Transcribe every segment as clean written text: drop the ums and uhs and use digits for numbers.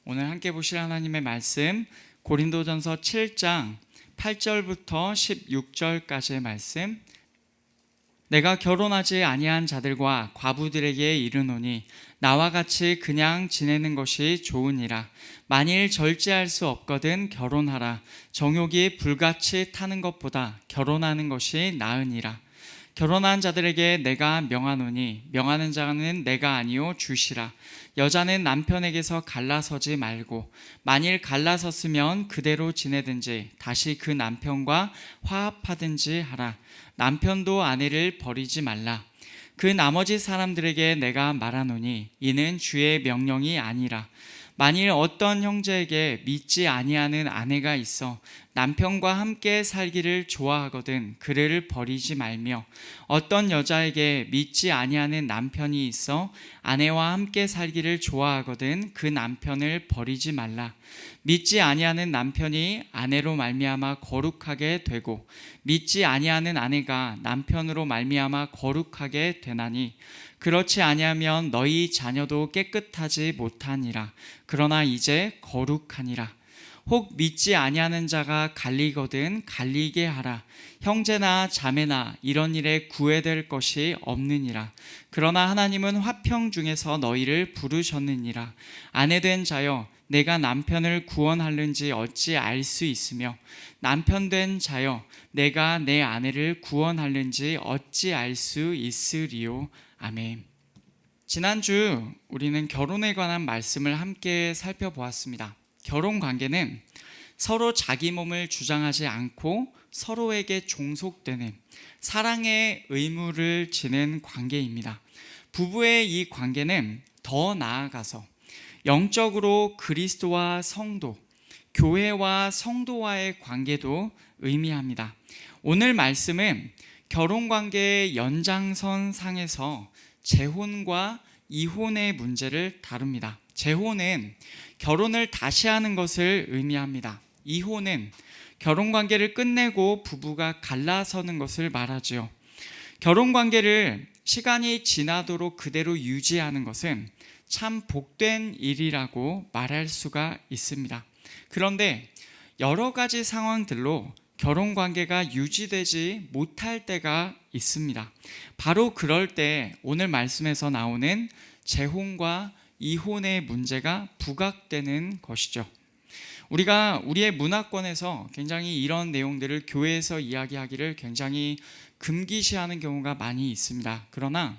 오늘 함께 보실 하나님의 말씀 고린도전서 7장 8절부터 16절까지의 말씀. 내가 결혼하지 아니한 자들과 과부들에게 이르노니 나와 같이 그냥 지내는 것이 좋으니라. 만일 절제할 수 없거든 결혼하라. 정욕이 불같이 타는 것보다 결혼하는 것이 나으니라. 결혼한 자들에게 내가 명하노니 명하는 자는 내가 아니요 주시라. 여자는 남편에게서 갈라서지 말고 만일 갈라섰으면 그대로 지내든지 다시 그 남편과 화합하든지 하라. 남편도 아내를 버리지 말라. 그 나머지 사람들에게 내가 말하노니 이는 주의 명령이 아니라. 만일 어떤 형제에게 믿지 아니하는 아내가 있어 남편과 함께 살기를 좋아하거든 그를 버리지 말며, 어떤 여자에게 믿지 아니하는 남편이 있어 아내와 함께 살기를 좋아하거든 그 남편을 버리지 말라. 믿지 아니하는 남편이 아내로 말미암아 거룩하게 되고 믿지 아니하는 아내가 남편으로 말미암아 거룩하게 되나니 그렇지 아니하면 너희 자녀도 깨끗하지 못하니라. 그러나 이제 거룩하니라. 혹 믿지 아니하는 자가 갈리거든 갈리게 하라. 형제나 자매나 이런 일에 구애될 것이 없느니라. 그러나 하나님은 화평 중에서 너희를 부르셨느니라. 아내된 자여 내가 남편을 구원하는지 어찌 알 수 있으며 남편된 자여 내가 내 아내를 구원하는지 어찌 알 수 있으리요. 아멘. 지난주 우리는 결혼에 관한 말씀을 함께 살펴보았습니다. 결혼 관계는 서로 자기 몸을 주장하지 않고 서로에게 종속되는 사랑의 의무를 지는 관계입니다. 부부의 이 관계는 더 나아가서 영적으로 그리스도와 성도, 교회와 성도와의 관계도 의미합니다. 오늘 말씀은 결혼관계의 연장선 상에서 재혼과 이혼의 문제를 다룹니다. 재혼은 결혼을 다시 하는 것을 의미합니다. 이혼은 결혼관계를 끝내고 부부가 갈라서는 것을 말하죠. 결혼관계를 시간이 지나도록 그대로 유지하는 것은 참 복된 일이라고 말할 수가 있습니다. 그런데 여러 가지 상황들로 결혼관계가 유지되지 못할 때가 있습니다. 바로 그럴 때 오늘 말씀에서 나오는 재혼과 이혼의 문제가 부각되는 것이죠. 우리가 우리의 문화권에서 굉장히 이런 내용들을 교회에서 이야기하기를 굉장히 금기시하는 경우가 많이 있습니다. 그러나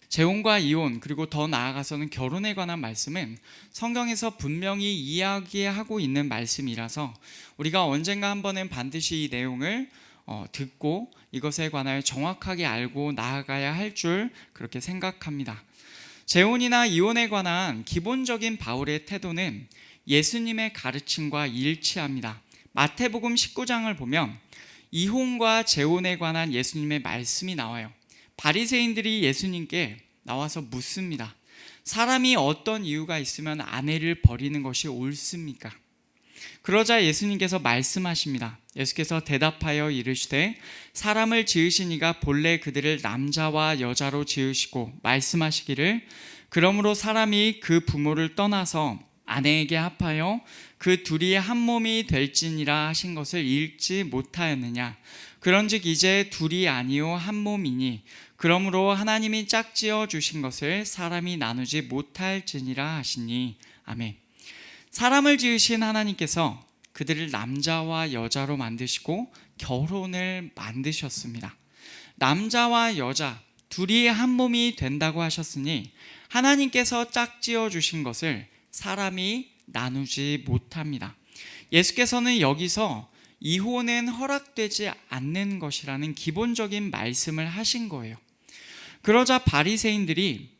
재혼과 이혼, 그리고 더 나아가서는 결혼에 관한 말씀은 성경에서 분명히 이야기하고 있는 말씀이라서 우리가 언젠가 한 번은 반드시 이 내용을 듣고 이것에 관하여 정확하게 알고 나아가야 할 줄 그렇게 생각합니다. 재혼이나 이혼에 관한 기본적인 바울의 태도는 예수님의 가르침과 일치합니다. 마태복음 19장을 보면 이혼과 재혼에 관한 예수님의 말씀이 나와요. 바리새인들이 예수님께 나와서 묻습니다. 사람이 어떤 이유가 있으면 아내를 버리는 것이 옳습니까? 그러자 예수님께서 말씀하십니다. 예수께서 대답하여 이르시되 사람을 지으신 이가 본래 그들을 남자와 여자로 지으시고 말씀하시기를 그러므로 사람이 그 부모를 떠나서 아내에게 합하여 그 둘이 한 몸이 될지니라 하신 것을 읽지 못하였느냐. 그런즉 이제 둘이 아니요 한 몸이니 그러므로 하나님이 짝지어 주신 것을 사람이 나누지 못할지니라 하시니. 아멘. 사람을 지으신 하나님께서 그들을 남자와 여자로 만드시고 결혼을 만드셨습니다. 남자와 여자 둘이 한 몸이 된다고 하셨으니 하나님께서 짝지어 주신 것을 사람이 나누지 못합니다. 예수께서는 여기서 이혼은 허락되지 않는 것이라는 기본적인 말씀을 하신 거예요. 그러자 바리새인들이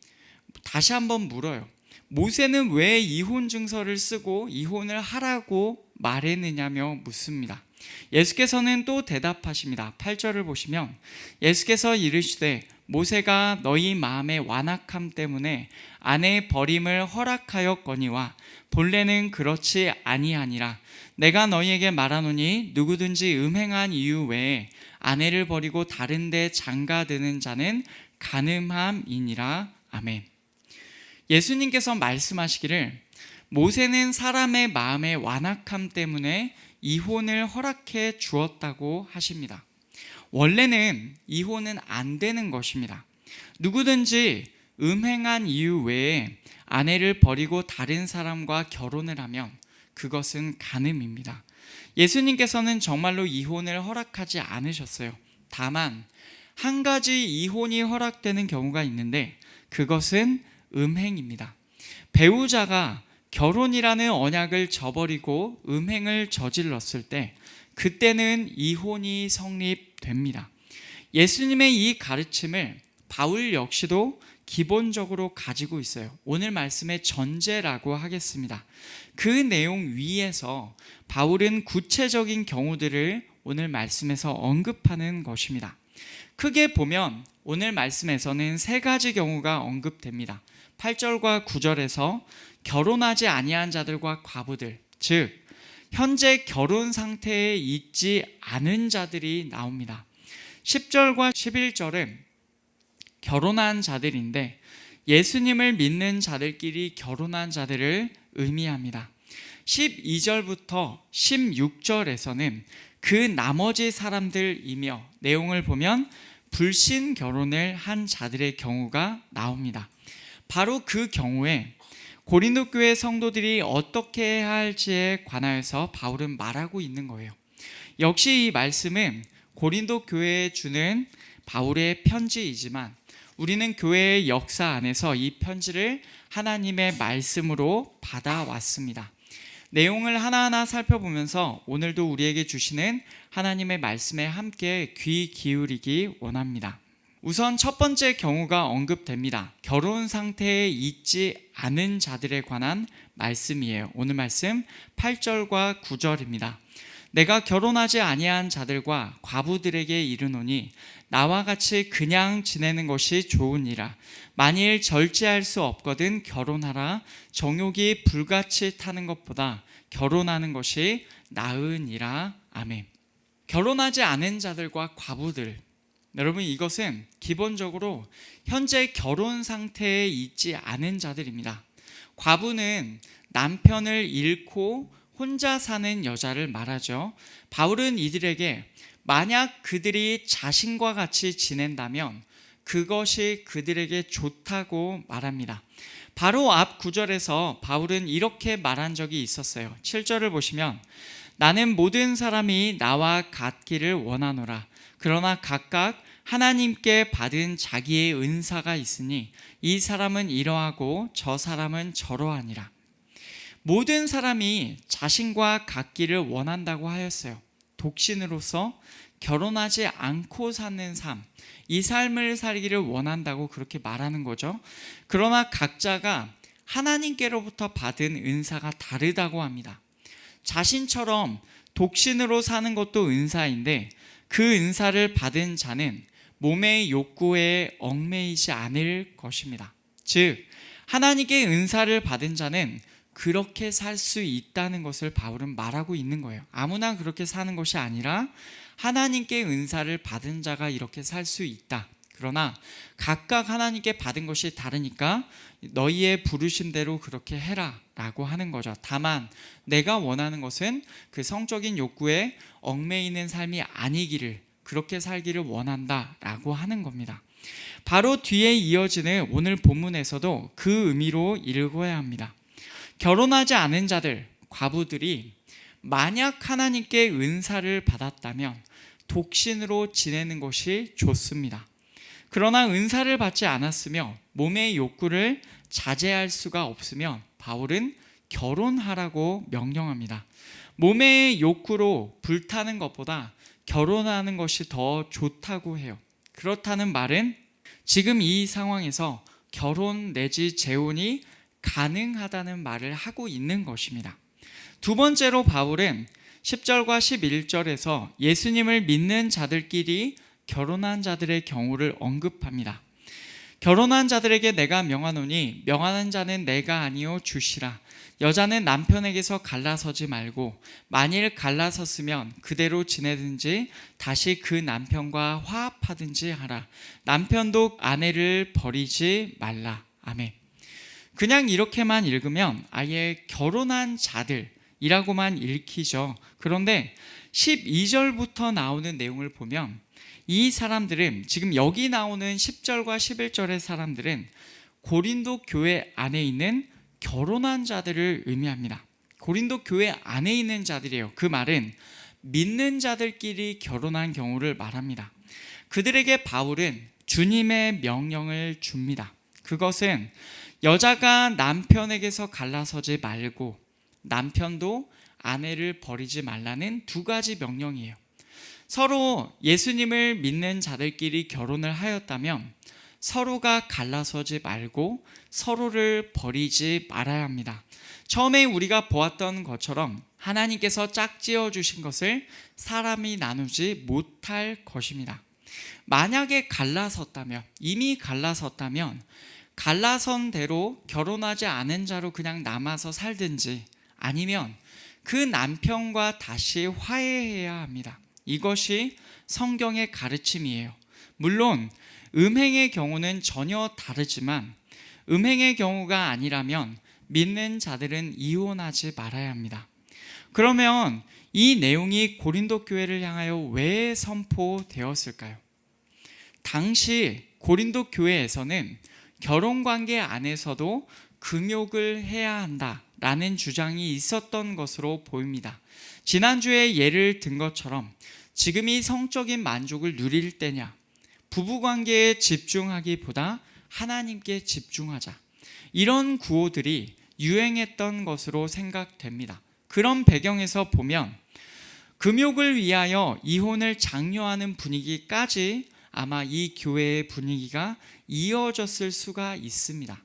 다시 한번 물어요. 모세는 왜 이혼 증서를 쓰고 이혼을 하라고 말했느냐며 묻습니다. 예수께서는 또 대답하십니다. 8절을 보시면 예수께서 이르시되 모세가 너희 마음의 완악함 때문에 아내 버림을 허락하였거니와 본래는 그렇지 아니하니라. 내가 너희에게 말하노니 누구든지 음행한 이유 외에 아내를 버리고 다른 데 장가드는 자는 간음함이니라. 아멘. 예수님께서 말씀하시기를 모세는 사람의 마음의 완악함 때문에 이혼을 허락해 주었다고 하십니다. 원래는 이혼은 안 되는 것입니다. 누구든지 음행한 이유 외에 아내를 버리고 다른 사람과 결혼을 하면 그것은 간음입니다. 예수님께서는 정말로 이혼을 허락하지 않으셨어요. 다만 한 가지 이혼이 허락되는 경우가 있는데 그것은 음행입니다. 배우자가 결혼이라는 언약을 저버리고 음행을 저질렀을 때 그때는 이혼이 성립됩니다. 예수님의 이 가르침을 바울 역시도 기본적으로 가지고 있어요. 오늘 말씀의 전제라고 하겠습니다. 그 내용 위에서 바울은 구체적인 경우들을 오늘 말씀에서 언급하는 것입니다. 크게 보면 오늘 말씀에서는 세 가지 경우가 언급됩니다. 8절과 9절에서 결혼하지 아니한 자들과 과부들, 즉 현재 결혼 상태에 있지 않은 자들이 나옵니다. 10절과 11절은 결혼한 자들인데 예수님을 믿는 자들끼리 결혼한 자들을 의미합니다. 12절부터 16절에서는 그 나머지 사람들이며 내용을 보면 불신 결혼을 한 자들의 경우가 나옵니다. 바로 그 경우에 고린도 교회 성도들이 어떻게 해야 할지에 관하여서 바울은 말하고 있는 거예요. 역시 이 말씀은 고린도 교회에 주는 바울의 편지이지만 우리는 교회의 역사 안에서 이 편지를 하나님의 말씀으로 받아왔습니다. 내용을 하나하나 살펴보면서 오늘도 우리에게 주시는 하나님의 말씀에 함께 귀 기울이기 원합니다. 우선 첫 번째 경우가 언급됩니다. 결혼 상태에 있지 않은 자들에 관한 말씀이에요. 오늘 말씀 8절과 9절입니다. 내가 결혼하지 아니한 자들과 과부들에게 이르노니 나와 같이 그냥 지내는 것이 좋으니라. 만일 절제할 수 없거든 결혼하라. 정욕이 불같이 타는 것보다 결혼하는 것이 나으니라. 아멘. 결혼하지 않은 자들과 과부들, 여러분 이것은 기본적으로 현재 결혼 상태에 있지 않은 자들입니다. 과부는 남편을 잃고 혼자 사는 여자를 말하죠. 바울은 이들에게 만약 그들이 자신과 같이 지낸다면 그것이 그들에게 좋다고 말합니다. 바로 앞 구절에서 바울은 이렇게 말한 적이 있었어요. 7절을 보시면 나는 모든 사람이 나와 같기를 원하노라. 그러나 각각 하나님께 받은 자기의 은사가 있으니 이 사람은 이러하고 저 사람은 저러하니라. 모든 사람이 자신과 같기를 원한다고 하였어요. 독신으로서 결혼하지 않고 사는 삶, 이 삶을 살기를 원한다고 그렇게 말하는 거죠. 그러나 각자가 하나님께로부터 받은 은사가 다르다고 합니다. 자신처럼 독신으로 사는 것도 은사인데 그 은사를 받은 자는 몸의 욕구에 얽매이지 않을 것입니다. 즉 하나님께 은사를 받은 자는 그렇게 살 수 있다는 것을 바울은 말하고 있는 거예요. 아무나 그렇게 사는 것이 아니라 하나님께 은사를 받은 자가 이렇게 살 수 있다. 그러나 각각 하나님께 받은 것이 다르니까 너희의 부르심대로 그렇게 해라 라고 하는 거죠. 다만 내가 원하는 것은 그 성적인 욕구에 얽매이는 삶이 아니기를, 그렇게 살기를 원한다 라고 하는 겁니다. 바로 뒤에 이어지는 오늘 본문에서도 그 의미로 읽어야 합니다. 결혼하지 않은 자들, 과부들이 만약 하나님께 은사를 받았다면 독신으로 지내는 것이 좋습니다. 그러나 은사를 받지 않았으며 몸의 욕구를 자제할 수가 없으면 바울은 결혼하라고 명령합니다. 몸의 욕구로 불타는 것보다 결혼하는 것이 더 좋다고 해요. 그렇다는 말은 지금 이 상황에서 결혼 내지 재혼이 가능하다는 말을 하고 있는 것입니다. 두 번째로 바울은 10절과 11절에서 예수님을 믿는 자들끼리 결혼한 자들의 경우를 언급합니다. 결혼한 자들에게 내가 명하노니 명하는 자는 내가 아니요 주시라. 여자는 남편에게서 갈라서지 말고 만일 갈라섰으면 그대로 지내든지 다시 그 남편과 화합하든지 하라. 남편도 아내를 버리지 말라. 아멘. 그냥 이렇게만 읽으면 아예 결혼한 자들이라고만 읽히죠. 그런데 12절부터 나오는 내용을 보면 이 사람들은, 지금 여기 나오는 10절과 11절의 사람들은 고린도 교회 안에 있는 결혼한 자들을 의미합니다. 고린도 교회 안에 있는 자들이에요. 그 말은 믿는 자들끼리 결혼한 경우를 말합니다. 그들에게 바울은 주님의 명령을 줍니다. 그것은 여자가 남편에게서 갈라서지 말고 남편도 아내를 버리지 말라는 두 가지 명령이에요. 서로 예수님을 믿는 자들끼리 결혼을 하였다면 서로가 갈라서지 말고 서로를 버리지 말아야 합니다. 처음에 우리가 보았던 것처럼 하나님께서 짝지어 주신 것을 사람이 나누지 못할 것입니다. 만약에 갈라섰다면, 이미 갈라섰다면 갈라선 대로 결혼하지 않은 자로 그냥 남아서 살든지, 아니면 그 남편과 다시 화해해야 합니다. 이것이 성경의 가르침이에요. 물론 음행의 경우는 전혀 다르지만 음행의 경우가 아니라면 믿는 자들은 이혼하지 말아야 합니다. 그러면 이 내용이 고린도 교회를 향하여 왜 선포되었을까요? 당시 고린도 교회에서는 결혼관계 안에서도 금욕을 해야 한다라는 주장이 있었던 것으로 보입니다. 지난주에 예를 든 것처럼 지금이 성적인 만족을 누릴 때냐, 부부관계에 집중하기보다 하나님께 집중하자, 이런 구호들이 유행했던 것으로 생각됩니다. 그런 배경에서 보면 금욕을 위하여 이혼을 장려하는 분위기까지 아마 이 교회의 분위기가 이어졌을 수가 있습니다.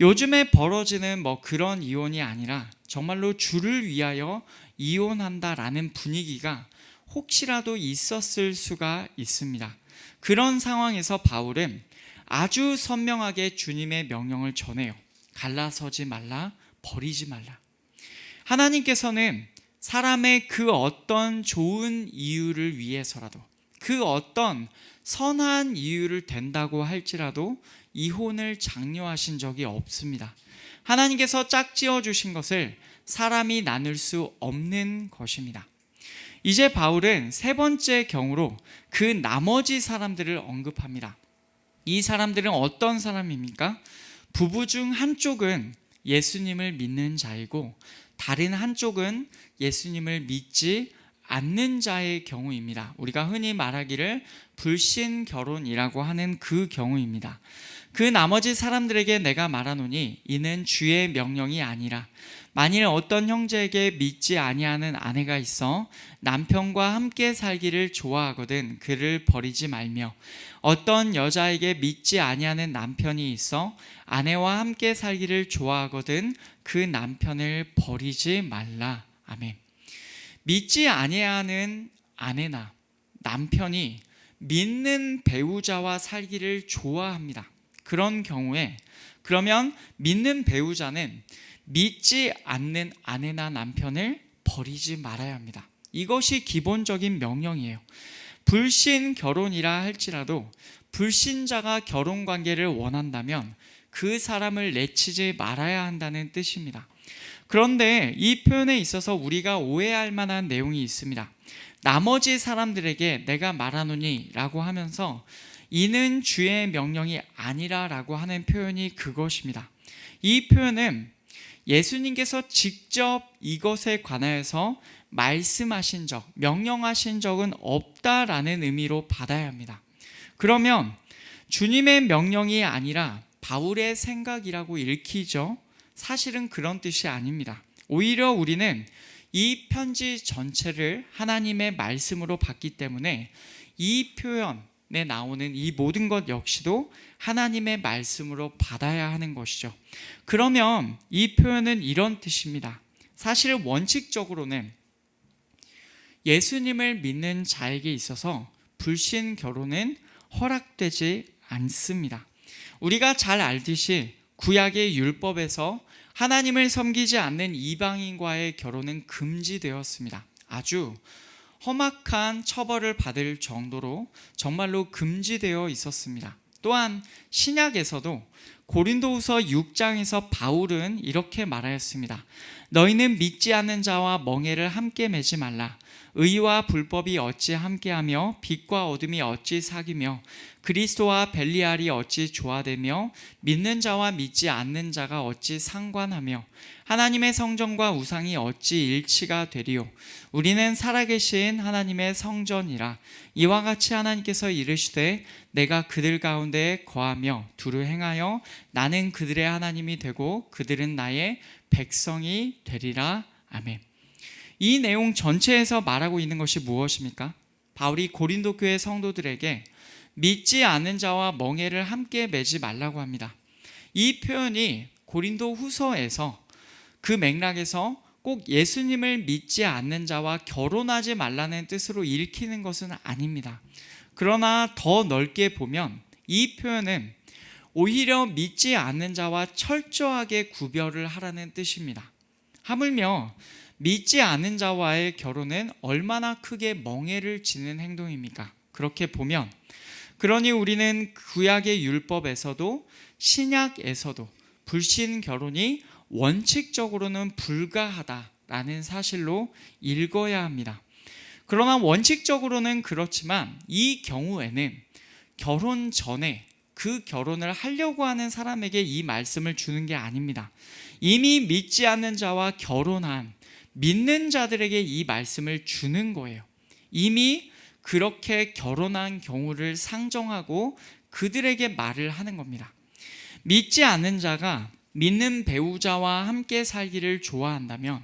요즘에 벌어지는 그런 이혼이 아니라 정말로 주를 위하여 이혼한다라는 분위기가 혹시라도 있었을 수가 있습니다. 그런 상황에서 바울은 아주 선명하게 주님의 명령을 전해요. 갈라서지 말라, 버리지 말라. 하나님께서는 사람의 그 어떤 좋은 이유를 위해서라도, 그 어떤 선한 이유를 댄다고 할지라도 이혼을 장려하신 적이 없습니다. 하나님께서 짝지어 주신 것을 사람이 나눌 수 없는 것입니다. 이제 바울은 세 번째 경우로 그 나머지 사람들을 언급합니다. 이 사람들은 어떤 사람입니까? 부부 중 한쪽은 예수님을 믿는 자이고 다른 한쪽은 예수님을 믿지 않는 자의 경우입니다. 우리가 흔히 말하기를 불신 결혼이라고 하는 그 경우입니다. 그 나머지 사람들에게 내가 말하노니 이는 주의 명령이 아니라, 만일 어떤 형제에게 믿지 아니하는 아내가 있어 남편과 함께 살기를 좋아하거든 그를 버리지 말며, 어떤 여자에게 믿지 아니하는 남편이 있어 아내와 함께 살기를 좋아하거든 그 남편을 버리지 말라. 아멘. 믿지 아니하는 아내나 남편이 믿는 배우자와 살기를 좋아합니다. 그런 경우에, 그러면 믿는 배우자는 믿지 않는 아내나 남편을 버리지 말아야 합니다. 이것이 기본적인 명령이에요. 불신 결혼이라 할지라도 불신자가 결혼 관계를 원한다면 그 사람을 내치지 말아야 한다는 뜻입니다. 그런데 이 표현에 있어서 우리가 오해할 만한 내용이 있습니다. 나머지 사람들에게 내가 말하노니 라고 하면서 이는 주의 명령이 아니라 라고 하는 표현이 그것입니다. 이 표현은 예수님께서 직접 이것에 관하여서 말씀하신 적, 명령하신 적은 없다라는 의미로 받아야 합니다. 그러면 주님의 명령이 아니라 바울의 생각이라고 읽히죠. 사실은 그런 뜻이 아닙니다. 오히려 우리는 이 편지 전체를 하나님의 말씀으로 봤기 때문에 이 표현에 나오는 이 모든 것 역시도 하나님의 말씀으로 받아야 하는 것이죠. 그러면 이 표현은 이런 뜻입니다. 사실 원칙적으로는 예수님을 믿는 자에게 있어서 불신 결혼은 허락되지 않습니다. 우리가 잘 알듯이 구약의 율법에서 하나님을 섬기지 않는 이방인과의 결혼은 금지되었습니다. 아주 험악한 처벌을 받을 정도로 정말로 금지되어 있었습니다. 또한 신약에서도 고린도후서 6장에서 바울은 이렇게 말하였습니다. 너희는 믿지 않는 자와 멍에를 함께 매지 말라. 의와 불법이 어찌 함께하며 빛과 어둠이 어찌 사귀며 그리스도와 벨리알이 어찌 조화되며 믿는 자와 믿지 않는 자가 어찌 상관하며 하나님의 성전과 우상이 어찌 일치가 되리요. 우리는 살아계신 하나님의 성전이라. 이와 같이 하나님께서 이르시되 내가 그들 가운데 거하며 두루 행하여 나는 그들의 하나님이 되고 그들은 나의 백성이 되리라. 아멘. 이 내용 전체에서 말하고 있는 것이 무엇입니까? 바울이 고린도 교회 성도들에게 믿지 않는 자와 멍에를 함께 매지 말라고 합니다. 이 표현이 고린도 후서에서 그 맥락에서 꼭 예수님을 믿지 않는 자와 결혼하지 말라는 뜻으로 읽히는 것은 아닙니다. 그러나 더 넓게 보면 이 표현은 오히려 믿지 않는 자와 철저하게 구별을 하라는 뜻입니다. 하물며 믿지 않는 자와의 결혼은 얼마나 크게 멍에를 지는 행동입니까? 그렇게 보면 그러니 우리는 구약의 율법에서도 신약에서도 불신 결혼이 원칙적으로는 불가하다라는 사실로 읽어야 합니다. 그러나 원칙적으로는 그렇지만 이 경우에는 결혼 전에 그 결혼을 하려고 하는 사람에게 이 말씀을 주는 게 아닙니다. 이미 믿지 않는 자와 결혼한 믿는 자들에게 이 말씀을 주는 거예요. 이미 그렇게 결혼한 경우를 상정하고 그들에게 말을 하는 겁니다. 믿지 않는 자가 믿는 배우자와 함께 살기를 좋아한다면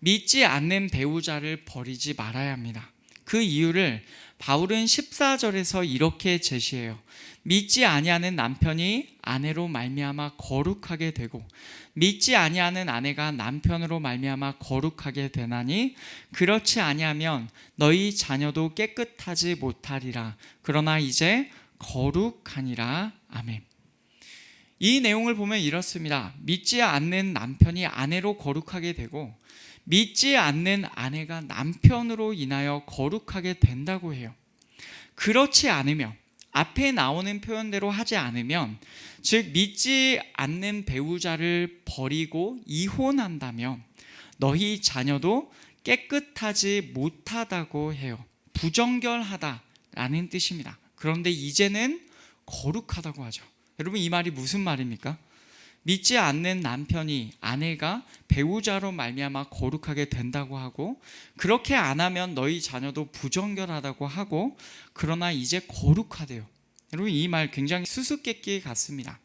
믿지 않는 배우자를 버리지 말아야 합니다. 그 이유를 바울은 14절에서 이렇게 제시해요. 믿지 아니하는 남편이 아내로 말미암아 거룩하게 되고 믿지 아니하는 아내가 남편으로 말미암아 거룩하게 되나니 그렇지 아니하면 너희 자녀도 깨끗하지 못하리라. 그러나 이제 거룩하니라. 아멘. 이 내용을 보면 이렇습니다. 믿지 않는 남편이 아내로 거룩하게 되고 믿지 않는 아내가 남편으로 인하여 거룩하게 된다고 해요. 그렇지 않으면 앞에 나오는 표현대로 하지 않으면 즉 믿지 않는 배우자를 버리고 이혼한다면 너희 자녀도 깨끗하지 못하다고 해요. 부정결하다라는 뜻입니다. 그런데 이제는 거룩하다고 하죠. 여러분 이 말이 무슨 말입니까? 믿지 않는 남편이 아내가 배우자로 말미암아 거룩하게 된다고 하고 그렇게 안 하면 너희 자녀도 부정결하다고 하고 그러나 이제 거룩하대요. 여러분 이 말 굉장히 수수께끼 같습니다.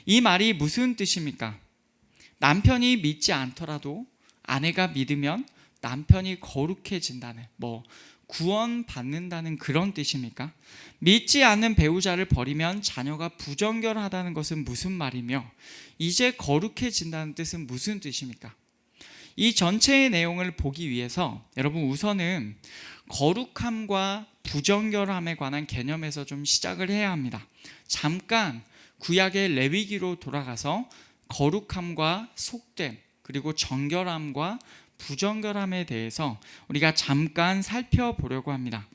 이 말이 무슨 뜻입니까? 남편이 믿지 않더라도 아내가 믿으면 남편이 거룩해진다는 구원받는다는 그런 뜻입니까? 믿지 않는 배우자를 버리면 자녀가 부정결하다는 것은 무슨 말이며 이제 거룩해진다는 뜻은 무슨 뜻입니까? 이 전체의 내용을 보기 위해서 여러분 우선은 거룩함과 부정결함에 관한 개념에서 좀 시작을 해야 합니다. 잠깐 구약의 레위기로 돌아가서 거룩함과 속됨 그리고 정결함과 부정결함에 대해서 우리가 잠깐 살펴보려고 합니다.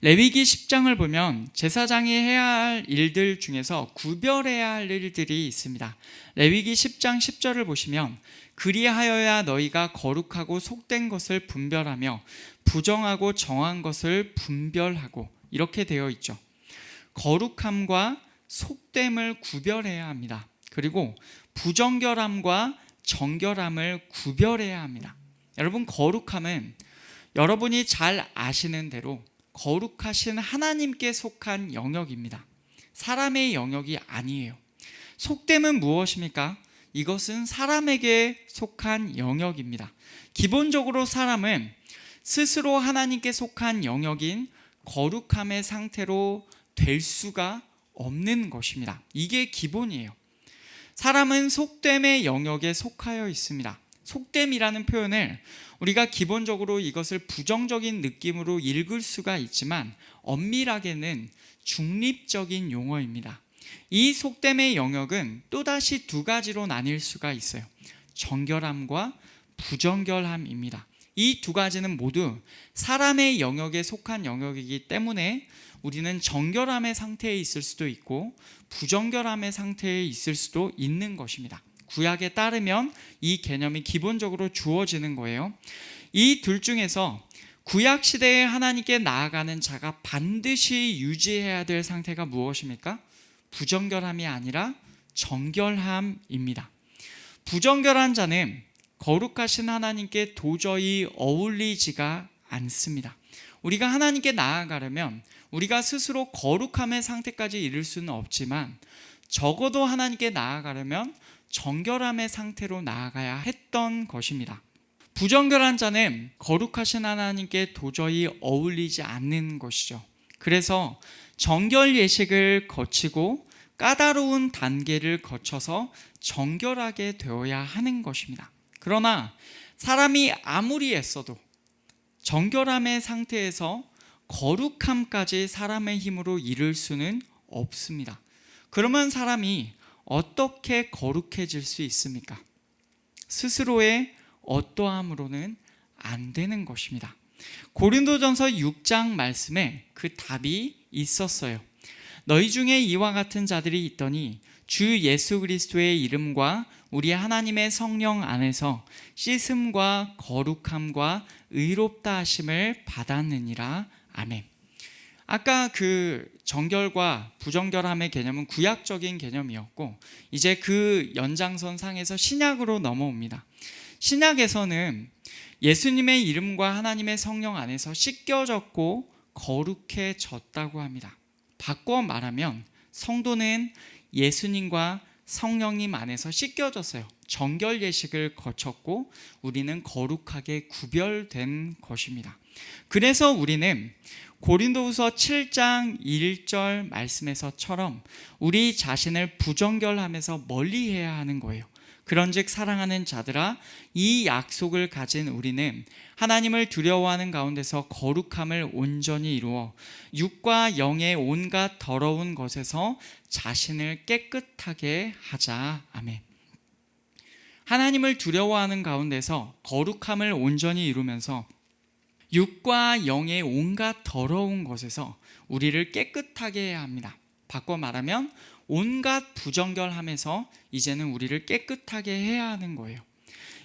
레위기 10장을 보면 제사장이 해야 할 일들 중에서 구별해야 할 일들이 있습니다. 레위기 10장 10절을 보시면 그리하여야 너희가 거룩하고 속된 것을 분별하며 부정하고 정한 것을 분별하고 이렇게 되어 있죠. 거룩함과 속됨을 구별해야 합니다. 그리고 부정결함과 정결함을 구별해야 합니다. 여러분 거룩함은 여러분이 잘 아시는 대로 거룩하신 하나님께 속한 영역입니다. 사람의 영역이 아니에요. 속됨은 무엇입니까? 이것은 사람에게 속한 영역입니다. 기본적으로 사람은 스스로 하나님께 속한 영역인 거룩함의 상태로 될 수가 없는 것입니다. 이게 기본이에요. 사람은 속됨의 영역에 속하여 있습니다. 속됨이라는 표현을 우리가 기본적으로 이것을 부정적인 느낌으로 읽을 수가 있지만 엄밀하게는 중립적인 용어입니다. 이 속됨의 영역은 또다시 두 가지로 나뉠 수가 있어요. 정결함과 부정결함입니다. 이 두 가지는 모두 사람의 영역에 속한 영역이기 때문에 우리는 정결함의 상태에 있을 수도 있고 부정결함의 상태에 있을 수도 있는 것입니다. 구약에 따르면 이 개념이 기본적으로 주어지는 거예요. 이 둘 중에서 구약 시대에 하나님께 나아가는 자가 반드시 유지해야 될 상태가 무엇입니까? 부정결함이 아니라 정결함입니다. 부정결한 자는 거룩하신 하나님께 도저히 어울리지가 않습니다. 우리가 하나님께 나아가려면 우리가 스스로 거룩함의 상태까지 이룰 수는 없지만 적어도 하나님께 나아가려면 정결함의 상태로 나아가야 했던 것입니다. 부정결한 자는 거룩하신 하나님께 도저히 어울리지 않는 것이죠. 그래서 정결 예식을 거치고 까다로운 단계를 거쳐서 정결하게 되어야 하는 것입니다. 그러나 사람이 아무리 애써도 정결함의 상태에서 거룩함까지 사람의 힘으로 이룰 수는 없습니다. 그러면 사람이 어떻게 거룩해질 수 있습니까? 스스로의 어떠함으로는 안 되는 것입니다. 고린도전서 6장 말씀에 그 답이 있었어요. 너희 중에 이와 같은 자들이 있더니 주 예수 그리스도의 이름과 우리 하나님의 성령 안에서 씻음과 거룩함과 의롭다 하심을 받았느니라. 아멘. 아까 그 정결과 부정결함의 개념은 구약적인 개념이었고 이제 그 연장선 상에서 신약으로 넘어옵니다. 신약에서는 예수님의 이름과 하나님의 성령 안에서 씻겨졌고 거룩해졌다고 합니다. 바꿔 말하면 성도는 예수님과 성령님 안에서 씻겨졌어요. 정결 예식을 거쳤고 우리는 거룩하게 구별된 것입니다. 그래서 우리는 고린도후서 7장 1절 말씀에서처럼 우리 자신을 부정결함에서 멀리해야 하는 거예요. 그런즉 사랑하는 자들아, 이 약속을 가진 우리는 하나님을 두려워하는 가운데서 거룩함을 온전히 이루어 육과 영의 온갖 더러운 것에서 자신을 깨끗하게 하자. 아멘. 하나님을 두려워하는 가운데서 거룩함을 온전히 이루면서 육과 영의 온갖 더러운 것에서 우리를 깨끗하게 해야 합니다. 바꿔 말하면 온갖 부정결함에서 이제는 우리를 깨끗하게 해야 하는 거예요.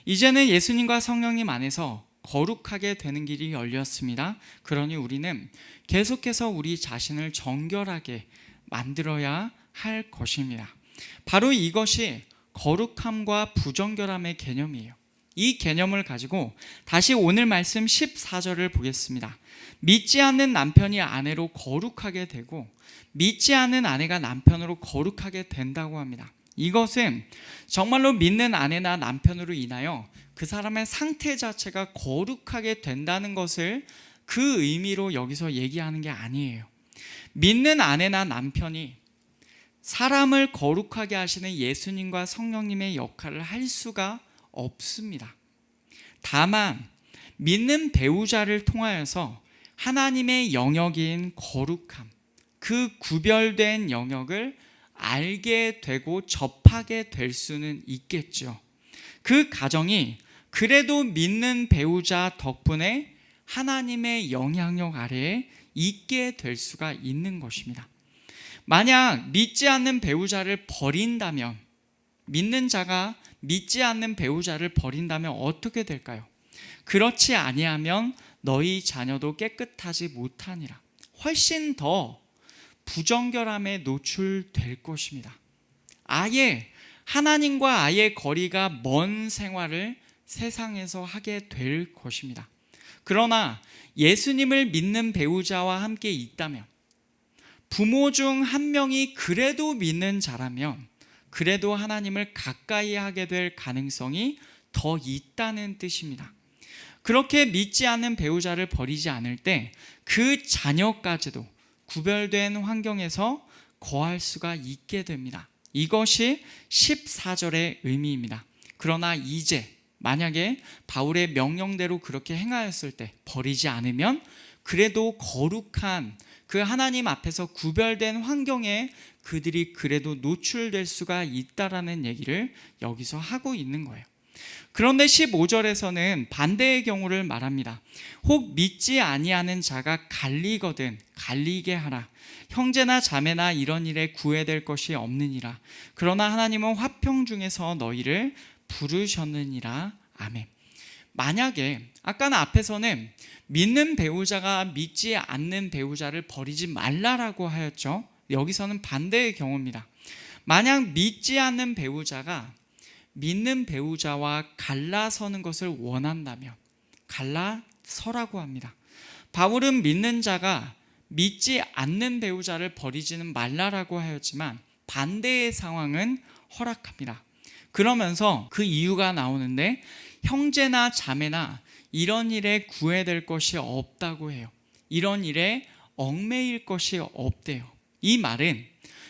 이제는 예수님과 성령님 안에서 거룩하게 되는 길이 열렸습니다. 그러니 우리는 계속해서 우리 자신을 정결하게 만들어야 할 것입니다. 바로 이것이 거룩함과 부정결함의 개념이에요. 이 개념을 가지고 다시 오늘 말씀 14절을 보겠습니다. 믿지 않는 남편이 아내로 거룩하게 되고 믿지 않는 아내가 남편으로 거룩하게 된다고 합니다. 이것은 정말로 믿는 아내나 남편으로 인하여 그 사람의 상태 자체가 거룩하게 된다는 것을 그 의미로 여기서 얘기하는 게 아니에요. 믿는 아내나 남편이 사람을 거룩하게 하시는 예수님과 성령님의 역할을 할 수가 없습니다. 다만 믿는 배우자를 통하여서 하나님의 영역인 거룩함, 그 구별된 영역을 알게 되고 접하게 될 수는 있겠죠. 그 가정이 그래도 믿는 배우자 덕분에 하나님의 영향력 아래에 있게 될 수가 있는 것입니다. 만약 믿지 않는 배우자를 버린다면, 믿는 자가 믿지 않는 배우자를 버린다면 어떻게 될까요? 그렇지 아니하면 너희 자녀도 깨끗하지 못하니라. 훨씬 더 부정결함에 노출될 것입니다. 아예 하나님과 아예 거리가 먼 생활을 세상에서 하게 될 것입니다. 그러나 예수님을 믿는 배우자와 함께 있다면, 부모 중 한 명이 그래도 믿는 자라면 그래도 하나님을 가까이 하게 될 가능성이 더 있다는 뜻입니다. 그렇게 믿지 않는 배우자를 버리지 않을 때 그 자녀까지도 구별된 환경에서 거할 수가 있게 됩니다. 이것이 14절의 의미입니다. 그러나 이제 만약에 바울의 명령대로 그렇게 행하였을 때 버리지 않으면 그래도 거룩한 그 하나님 앞에서 구별된 환경에 그들이 그래도 노출될 수가 있다라는 얘기를 여기서 하고 있는 거예요. 그런데 15절에서는 반대의 경우를 말합니다. 혹 믿지 아니하는 자가 갈리거든 갈리게 하라. 형제나 자매나 이런 일에 구애될 것이 없느니라. 그러나 하나님은 화평 중에서 너희를 부르셨느니라. 아멘. 만약에 아까는 앞에서는 믿는 배우자가 믿지 않는 배우자를 버리지 말라라고 하였죠. 여기서는 반대의 경우입니다. 만약 믿지 않는 배우자가 믿는 배우자와 갈라서는 것을 원한다면 갈라서라고 합니다. 바울은 믿는 자가 믿지 않는 배우자를 버리지는 말라라고 하였지만 반대의 상황은 허락합니다. 그러면서 그 이유가 나오는데 형제나 자매나 이런 일에 구애될 것이 없다고 해요. 이런 일에 얽매일 것이 없대요. 이 말은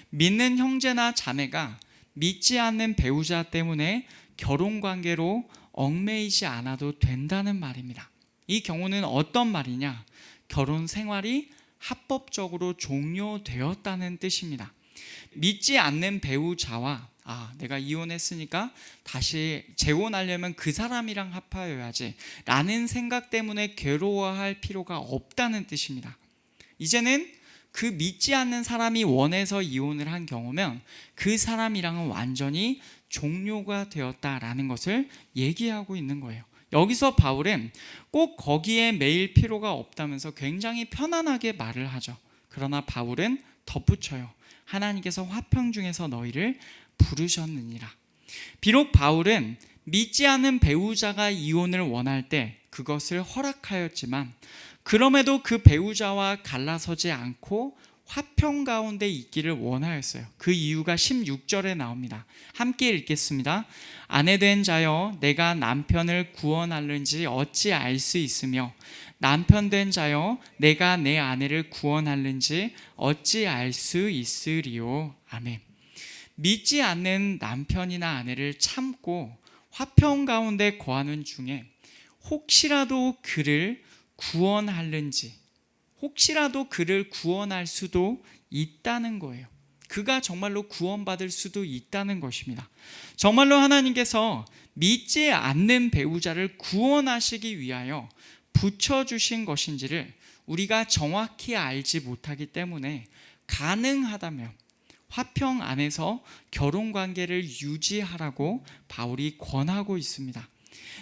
믿는 형제나 자매가 믿지 않는 배우자 때문에 결혼관계로 얽매이지 않아도 된다는 말입니다. 이 경우는 어떤 말이냐? 결혼 생활이 합법적으로 종료되었다는 뜻입니다. 믿지 않는 배우자와 내가 이혼했으니까 다시 재혼하려면 그 사람이랑 합하여야지 라는 생각 때문에 괴로워할 필요가 없다는 뜻입니다. 이제는 그 믿지 않는 사람이 원해서 이혼을 한 경우면 그 사람이랑은 완전히 종료가 되었다라는 것을 얘기하고 있는 거예요. 여기서 바울은 꼭 거기에 매일 필요가 없다면서 굉장히 편안하게 말을 하죠. 그러나 바울은 덧붙여요. 하나님께서 화평 중에서 너희를 부르셨느니라. 비록 바울은 믿지 않는 배우자가 이혼을 원할 때 그것을 허락하였지만 그럼에도 그 배우자와 갈라서지 않고 화평 가운데 있기를 원하였어요. 그 이유가 16절에 나옵니다. 함께 읽겠습니다. 아내된 자여 내가 남편을 구원하는지 어찌 알 수 있으며 남편된 자여 내가 내 아내를 구원하는지 어찌 알 수 있으리요. 아멘. 믿지 않는 남편이나 아내를 참고 화평 가운데 거하는 중에 혹시라도 그를 구원하는지 혹시라도 그를 구원할 수도 있다는 거예요. 그가 정말로 구원받을 수도 있다는 것입니다. 정말로 하나님께서 믿지 않는 배우자를 구원하시기 위하여 붙여주신 것인지를 우리가 정확히 알지 못하기 때문에 가능하다면 화평 안에서 결혼관계를 유지하라고 바울이 권하고 있습니다.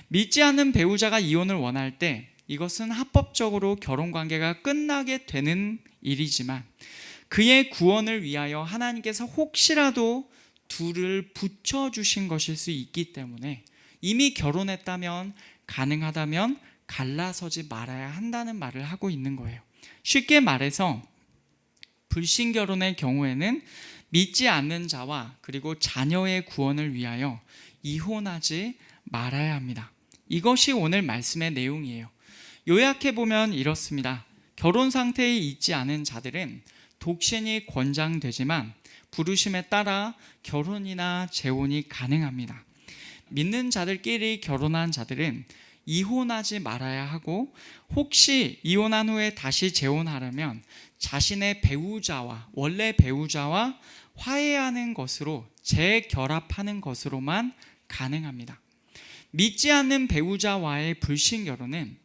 믿지 않는 배우자가 이혼을 원할 때 이것은 합법적으로 결혼관계가 끝나게 되는 일이지만 그의 구원을 위하여 하나님께서 혹시라도 둘을 붙여주신 것일 수 있기 때문에 이미 결혼했다면 가능하다면 갈라서지 말아야 한다는 말을 하고 있는 거예요. 쉽게 말해서 불신결혼의 경우에는 믿지 않는 자와 그리고 자녀의 구원을 위하여 이혼하지 말아야 합니다. 이것이 오늘 말씀의 내용이에요. 요약해보면 이렇습니다. 결혼 상태에 있지 않은 자들은 독신이 권장되지만 부르심에 따라 결혼이나 재혼이 가능합니다. 믿는 자들끼리 결혼한 자들은 이혼하지 말아야 하고 혹시 이혼한 후에 다시 재혼하려면 자신의 배우자와 원래 배우자와 화해하는 것으로 재결합하는 것으로만 가능합니다. 믿지 않는 배우자와의 불신결혼은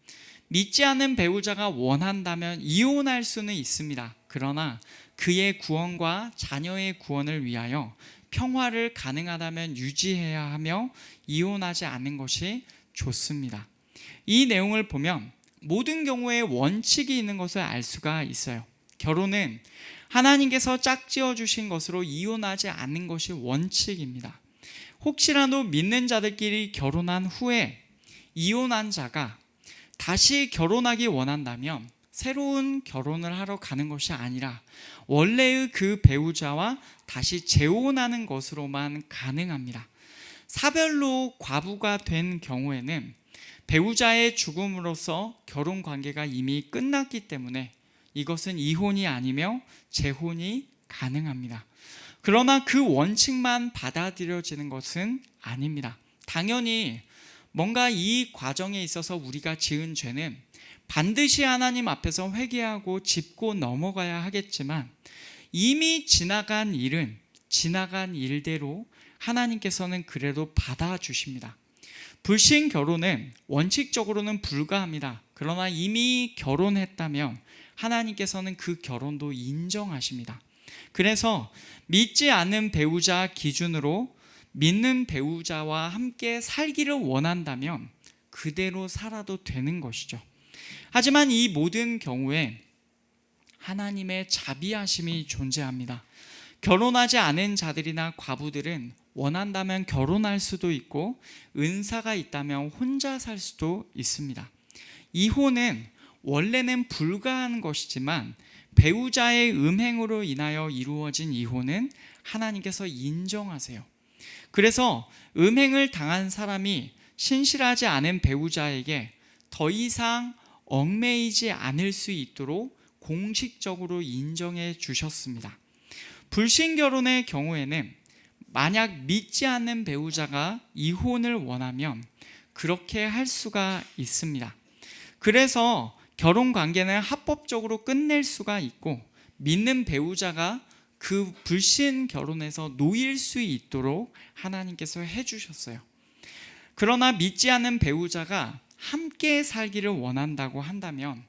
믿지 않는 배우자가 원한다면 이혼할 수는 있습니다. 그러나 그의 구원과 자녀의 구원을 위하여 평화를 가능하다면 유지해야 하며 이혼하지 않는 것이 좋습니다. 이 내용을 보면 모든 경우에 원칙이 있는 것을 알 수가 있어요. 결혼은 하나님께서 짝지어 주신 것으로 이혼하지 않는 것이 원칙입니다. 혹시라도 믿는 자들끼리 결혼한 후에 이혼한 자가 다시 결혼하기 원한다면 새로운 결혼을 하러 가는 것이 아니라 원래의 그 배우자와 다시 재혼하는 것으로만 가능합니다. 사별로 과부가 된 경우에는 배우자의 죽음으로써 결혼 관계가 이미 끝났기 때문에 이것은 이혼이 아니며 재혼이 가능합니다. 그러나 그 원칙만 받아들여지는 것은 아닙니다. 당연히 뭔가 이 과정에 있어서 우리가 지은 죄는 반드시 하나님 앞에서 회개하고 짚고 넘어가야 하겠지만 이미 지나간 일은 지나간 일대로 하나님께서는 그래도 받아주십니다. 불신 결혼은 원칙적으로는 불가합니다. 그러나 이미 결혼했다면 하나님께서는 그 결혼도 인정하십니다. 그래서 믿지 않는 배우자 기준으로 믿는 배우자와 함께 살기를 원한다면 그대로 살아도 되는 것이죠. 하지만 이 모든 경우에 하나님의 자비하심이 존재합니다. 결혼하지 않은 자들이나 과부들은 원한다면 결혼할 수도 있고 은사가 있다면 혼자 살 수도 있습니다. 이혼은 원래는 불가한 것이지만 배우자의 음행으로 인하여 이루어진 이혼은 하나님께서 인정하세요. 그래서 음행을 당한 사람이 신실하지 않은 배우자에게 더 이상 얽매이지 않을 수 있도록 공식적으로 인정해 주셨습니다. 불신 결혼의 경우에는 만약 믿지 않는 배우자가 이혼을 원하면 그렇게 할 수가 있습니다. 그래서 결혼 관계는 합법적으로 끝낼 수가 있고 믿는 배우자가 그 불신 결혼에서 놓일 수 있도록 하나님께서 해주셨어요. 그러나 믿지 않는 배우자가 함께 살기를 원한다고 한다면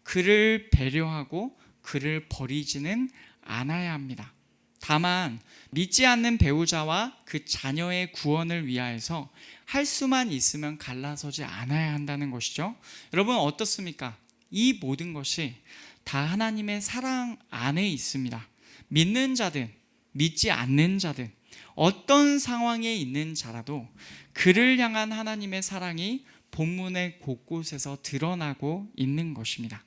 그를 배려하고 그를 버리지는 않아야 합니다. 다만 믿지 않는 배우자와 그 자녀의 구원을 위하여서 할 수만 있으면 갈라서지 않아야 한다는 것이죠. 여러분 어떻습니까? 이 모든 것이 다 하나님의 사랑 안에 있습니다. 믿는 자든 믿지 않는 자든 어떤 상황에 있는 자라도 그를 향한 하나님의 사랑이 본문의 곳곳에서 드러나고 있는 것입니다.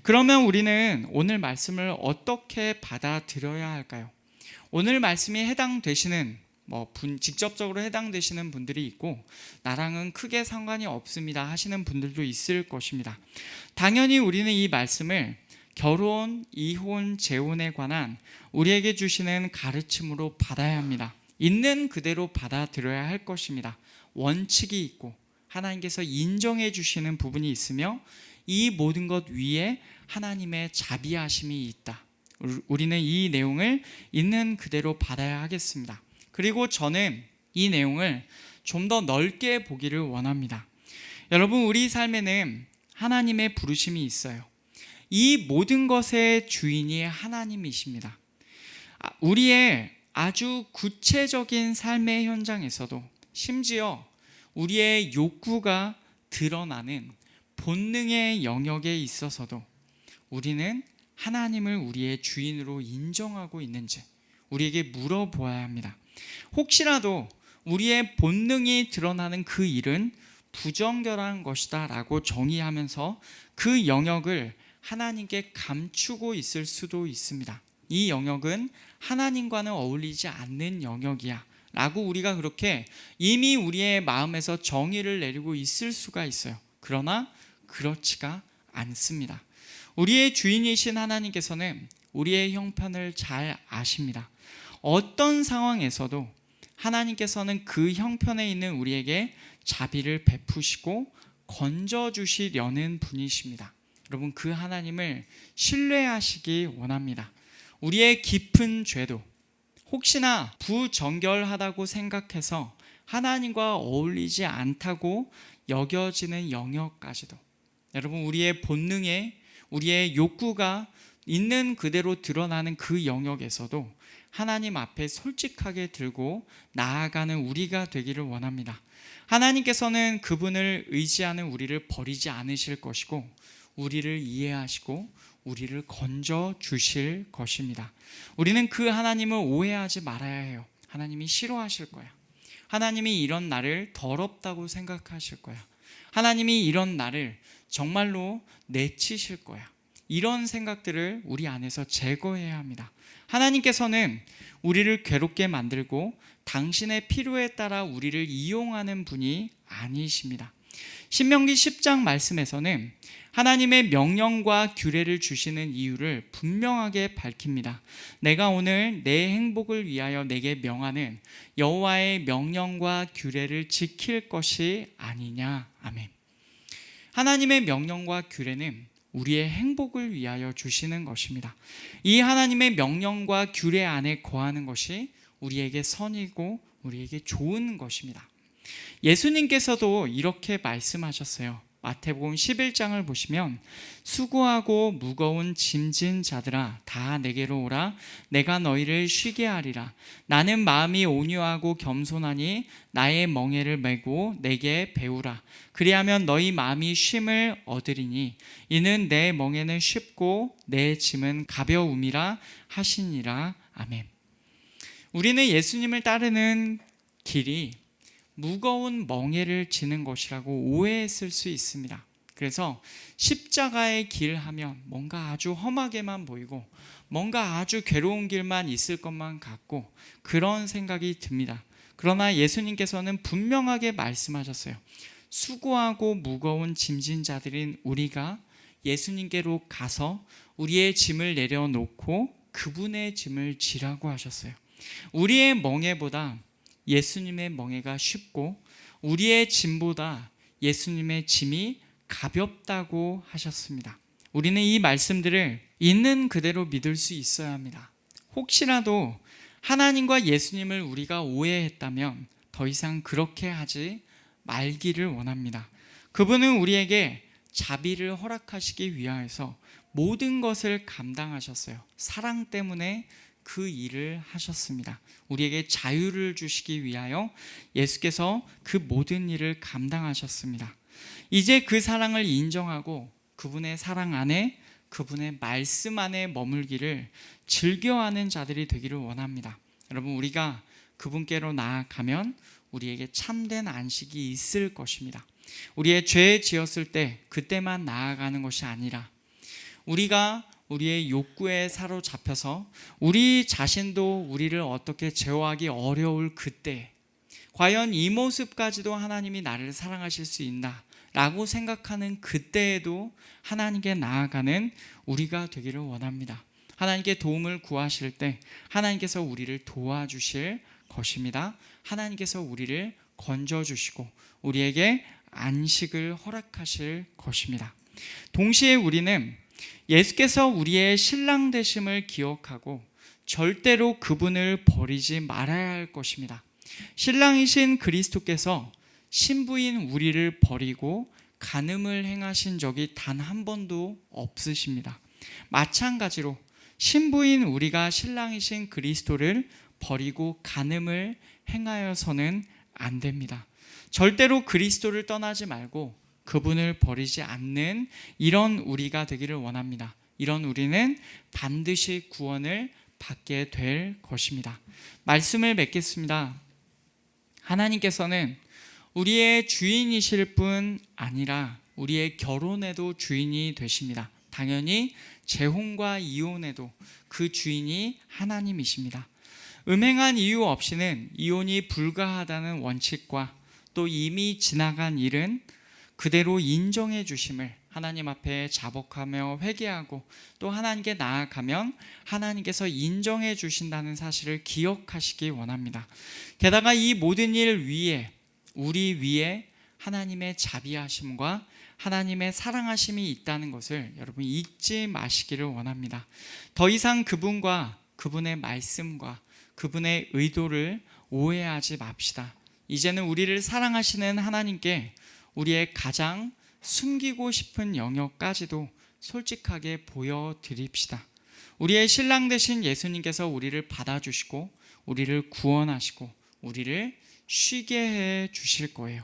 그러면 우리는 오늘 말씀을 어떻게 받아들여야 할까요? 오늘 말씀이 해당되시는 직접적으로 해당되시는 분들이 있고 나랑은 크게 상관이 없습니다 하시는 분들도 있을 것입니다. 당연히 우리는 이 말씀을 결혼, 이혼, 재혼에 관한 우리에게 주시는 가르침으로 받아야 합니다. 있는 그대로 받아들여야 할 것입니다. 원칙이 있고 하나님께서 인정해 주시는 부분이 있으며 이 모든 것 위에 하나님의 자비하심이 있다. 우리는 이 내용을 있는 그대로 받아야 하겠습니다. 그리고 저는 이 내용을 좀 더 넓게 보기를 원합니다. 여러분 우리 삶에는 하나님의 부르심이 있어요. 이 모든 것의 주인이 하나님이십니다. 우리의 아주 구체적인 삶의 현장에서도 심지어 우리의 욕구가 드러나는 본능의 영역에 있어서도 우리는 하나님을 우리의 주인으로 인정하고 있는지 우리에게 물어보아야 합니다. 혹시라도 우리의 본능이 드러나는 그 일은 부정결한 것이다 라고 정의하면서 그 영역을 하나님께 감추고 있을 수도 있습니다. 이 영역은 하나님과는 어울리지 않는 영역이야 라고 우리가 그렇게 이미 우리의 마음에서 정의를 내리고 있을 수가 있어요. 그러나 그렇지가 않습니다. 우리의 주인이신 하나님께서는 우리의 형편을 잘 아십니다. 어떤 상황에서도 하나님께서는 그 형편에 있는 우리에게 자비를 베푸시고 건져주시려는 분이십니다. 여러분 그 하나님을 신뢰하시기 원합니다. 우리의 깊은 죄도 혹시나 부정결하다고 생각해서 하나님과 어울리지 않다고 여겨지는 영역까지도 여러분 우리의 본능에 우리의 욕구가 있는 그대로 드러나는 그 영역에서도 하나님 앞에 솔직하게 들고 나아가는 우리가 되기를 원합니다. 하나님께서는 그분을 의지하는 우리를 버리지 않으실 것이고 우리를 이해하시고 우리를 건져 주실 것입니다. 우리는 그 하나님을 오해하지 말아야 해요. 하나님이 싫어하실 거야. 하나님이 이런 나를 더럽다고 생각하실 거야. 하나님이 이런 나를 정말로 내치실 거야. 이런 생각들을 우리 안에서 제거해야 합니다. 하나님께서는 우리를 괴롭게 만들고 당신의 필요에 따라 우리를 이용하는 분이 아니십니다. 신명기 10장 말씀에서는 하나님의 명령과 규례를 주시는 이유를 분명하게 밝힙니다. 내가 오늘 내 행복을 위하여 내게 명하는 여호와의 명령과 규례를 지킬 것이 아니냐. 아멘. 하나님의 명령과 규례는 우리의 행복을 위하여 주시는 것입니다. 이 하나님의 명령과 규례 안에 거하는 것이 우리에게 선이고 우리에게 좋은 것입니다. 예수님께서도 이렇게 말씀하셨어요. 마태복음 11장을 보시면 수고하고 무거운 짐진 자들아 다 내게로 오라. 내가 너희를 쉬게 하리라. 나는 마음이 온유하고 겸손하니 나의 멍에를 메고 내게 배우라. 그리하면 너희 마음이 쉼을 얻으리니 이는 내 멍에는 쉽고 내 짐은 가벼움이라 하시니라. 아멘. 우리는 예수님을 따르는 길이 무거운 멍에를 지는 것이라고 오해했을 수 있습니다. 그래서 십자가의 길 하면 뭔가 아주 험하게만 보이고 뭔가 아주 괴로운 길만 있을 것만 같고 그런 생각이 듭니다. 그러나 예수님께서는 분명하게 말씀하셨어요. 수고하고 무거운 짐진 자들인 우리가 예수님께로 가서 우리의 짐을 내려놓고 그분의 짐을 지라고 하셨어요. 우리의 멍에보다 예수님의 멍에가 쉽고 우리의 짐보다 예수님의 짐이 가볍다고 하셨습니다. 우리는 이 말씀들을 있는 그대로 믿을 수 있어야 합니다. 혹시라도 하나님과 예수님을 우리가 오해했다면 더 이상 그렇게 하지 말기를 원합니다. 그분은 우리에게 자비를 허락하시기 위하여서 모든 것을 감당하셨어요. 사랑 때문에 그 일을 하셨습니다. 우리에게 자유를 주시기 위하여 예수께서 그 모든 일을 감당하셨습니다. 이제 그 사랑을 인정하고 그분의 사랑 안에 그분의 말씀 안에 머물기를 즐겨하는 자들이 되기를 원합니다. 여러분, 우리가 그분께로 나아가면 우리에게 참된 안식이 있을 것입니다. 우리의 죄 지었을 때 그때만 나아가는 것이 아니라 우리가 우리의 욕구에 사로잡혀서 우리 자신도 우리를 어떻게 제어하기 어려울 그때 과연 이 모습까지도 하나님이 나를 사랑하실 수 있나 라고 생각하는 그때에도 하나님께 나아가는 우리가 되기를 원합니다. 하나님께 도움을 구하실 때 하나님께서 우리를 도와주실 것입니다. 하나님께서 우리를 건져주시고 우리에게 안식을 허락하실 것입니다. 동시에 우리는 예수께서 우리의 신랑 되심을 기억하고 절대로 그분을 버리지 말아야 할 것입니다. 신랑이신 그리스도께서 신부인 우리를 버리고 간음을 행하신 적이 단 한 번도 없으십니다. 마찬가지로 신부인 우리가 신랑이신 그리스도를 버리고 간음을 행하여서는 안 됩니다. 절대로 그리스도를 떠나지 말고 그분을 버리지 않는 이런 우리가 되기를 원합니다. 이런 우리는 반드시 구원을 받게 될 것입니다. 말씀을 맺겠습니다. 하나님께서는 우리의 주인이실 뿐 아니라 우리의 결혼에도 주인이 되십니다. 당연히 재혼과 이혼에도 그 주인이 하나님이십니다. 음행한 이유 없이는 이혼이 불가하다는 원칙과 또 이미 지나간 일은 그대로 인정해 주심을 하나님 앞에 자복하며 회개하고 또 하나님께 나아가면 하나님께서 인정해 주신다는 사실을 기억하시기 원합니다. 게다가 이 모든 일 위에 우리 위에 하나님의 자비하심과 하나님의 사랑하심이 있다는 것을 여러분 잊지 마시기를 원합니다. 더 이상 그분과 그분의 말씀과 그분의 의도를 오해하지 맙시다. 이제는 우리를 사랑하시는 하나님께 우리의 가장 숨기고 싶은 영역까지도 솔직하게 보여드립시다. 우리의 신랑 되신 예수님께서 우리를 받아주시고 우리를 구원하시고 우리를 쉬게 해 주실 거예요.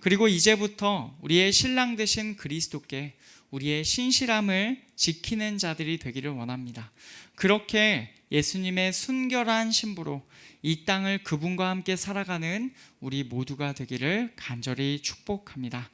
그리고 이제부터 우리의 신랑 되신 그리스도께 우리의 신실함을 지키는 자들이 되기를 원합니다. 그렇게 예수님의 순결한 신부로 이 땅을 그분과 함께 살아가는 우리 모두가 되기를 간절히 축복합니다.